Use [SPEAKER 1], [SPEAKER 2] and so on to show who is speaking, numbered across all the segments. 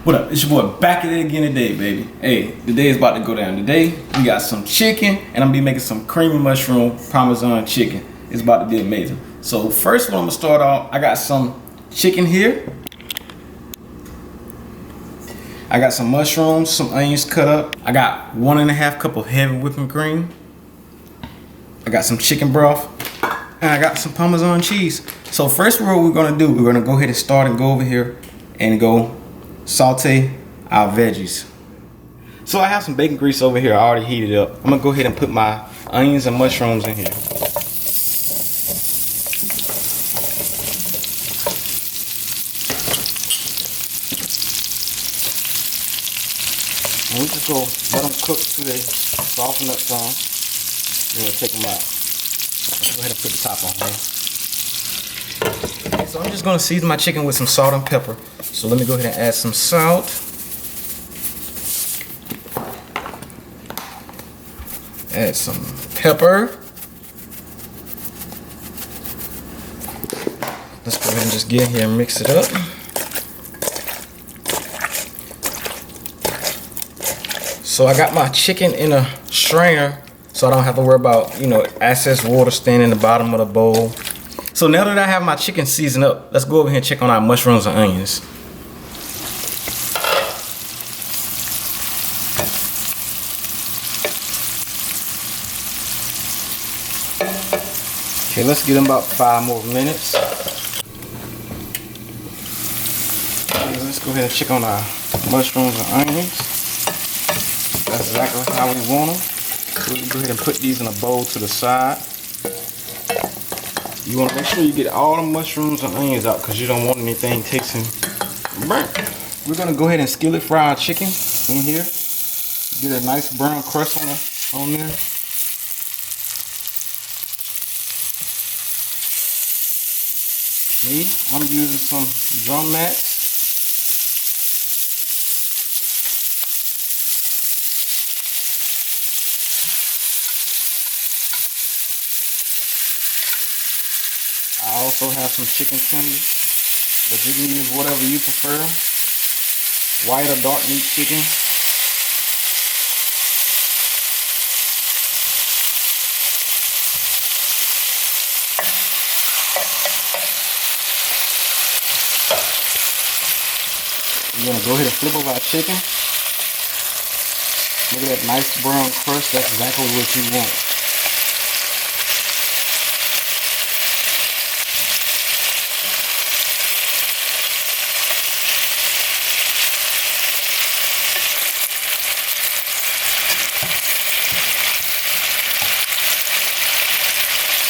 [SPEAKER 1] What up? It's your boy back at it again today, baby. Hey, the day is about to go down. Today, we got some chicken, and I'm gonna be making some creamy mushroom Parmesan chicken. It's about to be amazing. So first one I'm gonna start off, I got some chicken here. I got some mushrooms, some onions cut up. I got 1.5 cup of heavy whipping cream. I got some chicken broth, and I got some Parmesan cheese. So first what we're gonna do, we're gonna go ahead and start and go over here and go saute our veggies. So I have some bacon grease over here I already heated up. I'm gonna go ahead and put my onions and mushrooms in here. And we just go let them cook till they soften up some. Then we'll take them out. Go ahead and put the top on here. So I'm just gonna season my chicken with some salt and pepper. So let me go ahead and add some salt. Add some pepper. Let's go ahead and just get in here and mix it up. So I got my chicken in a strainer so I don't have to worry about, excess water staying in the bottom of the bowl. So now that I have my chicken seasoned up, let's go over here and check on our mushrooms and onions. Okay, let's give them about 5 more minutes. Okay, let's go ahead and check on our mushrooms and onions. That's exactly how we want them. So we can go ahead and put these in a bowl to the side. You want to make sure you get all the mushrooms and onions out because you don't want anything tasting burnt. We're going to go ahead and skillet fry our chicken in here. Get a nice brown crust on there. Me, I'm using some drum mats. I also have some chicken tenders, but you can use whatever you prefer. White or dark meat chicken. We're going to go ahead and flip over our chicken. Look at that nice brown crust. That's exactly what you want.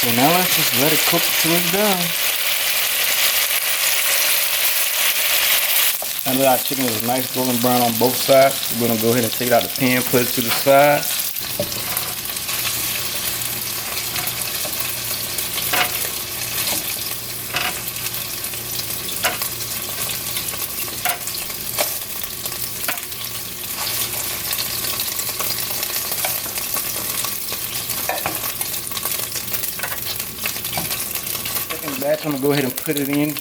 [SPEAKER 1] So now let's just let it cook till it's done. Now that our chicken is nice golden brown on both sides, we're going to go ahead and take it out the pan, put it to the side. Second batch, I'm going to go ahead and put it in here.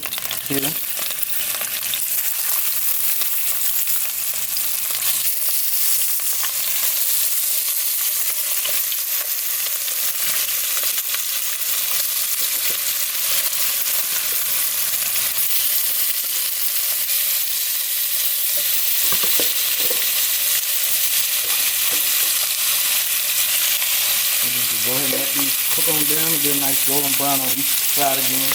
[SPEAKER 1] Go ahead and let these cook on down and get a nice golden brown on each side again.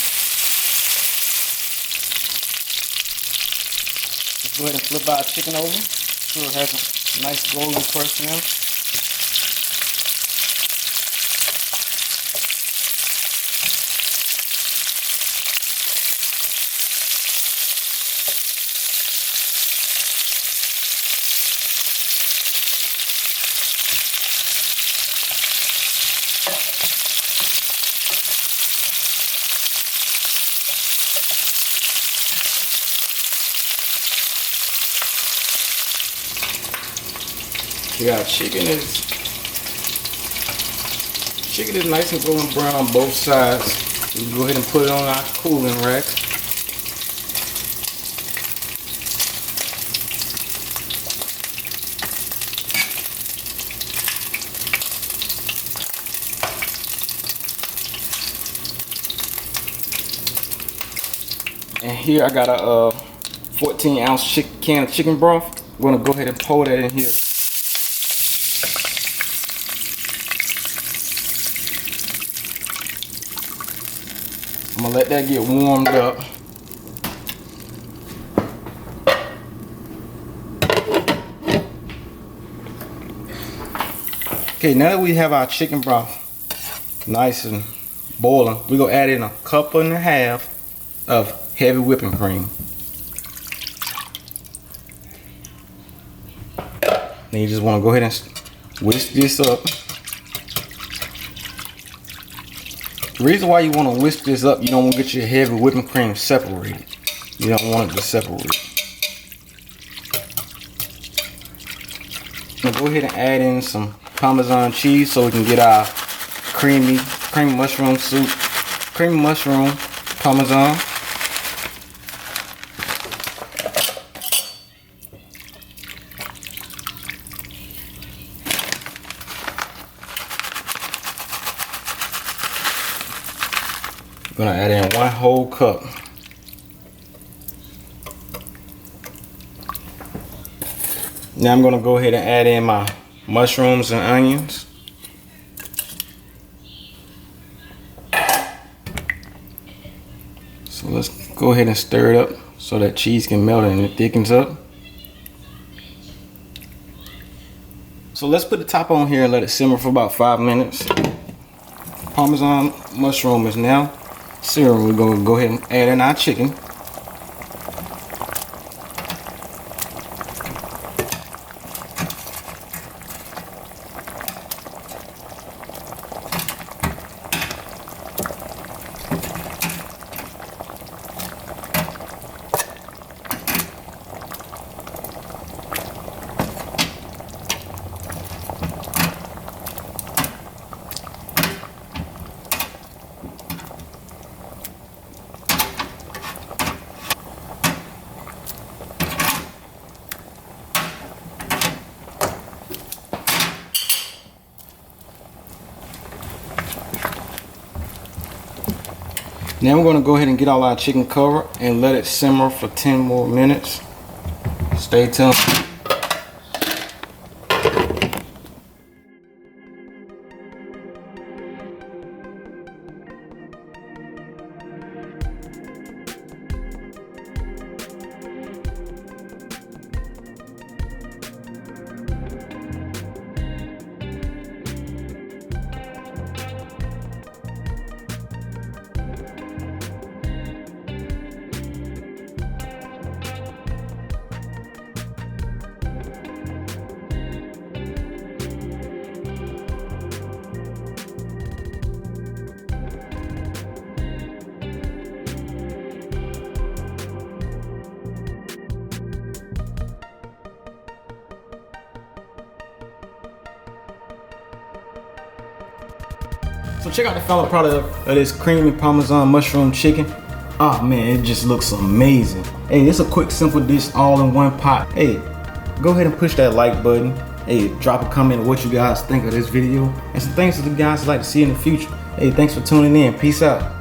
[SPEAKER 1] Let's go ahead and flip our chicken over so it has a nice golden crust in it. Yeah, chicken is nice and golden brown on both sides. We can go ahead and put it on our cooling rack. here I got a 14-ounce can of chicken broth. I'm gonna go ahead and pour that in here. I'm gonna let that get warmed up. Okay, now that we have our chicken broth nice and boiling, we're gonna add in a cup and a half of heavy whipping cream. Then you just wanna go ahead and whisk this up. The reason why you wanna whisk this up, you don't wanna get your heavy whipping cream separated. You don't want it to separate. Now go ahead and add in some Parmesan cheese so we can get our creamy mushroom soup, creamy mushroom Parmesan. I'm gonna add in 1 whole cup. Now I'm gonna go ahead and add in my mushrooms and onions. So let's go ahead and stir it up so that cheese can melt and it thickens up. So let's put the top on here and let it simmer for about 5 minutes. Parmesan mushroom is now simmering. We're gonna go ahead and add in our chicken. Now we're going to go ahead and get all our chicken covered and let it simmer for 10 more minutes. Stay tuned. So check out the final product of this creamy Parmesan mushroom chicken. Oh man, it just looks amazing. Hey, it's a quick, simple dish all in one pot. Hey, go ahead and push that like button. Hey, drop a comment of what you guys think of this video and some things that you guys like to see in the future. Hey, thanks for tuning in. Peace out.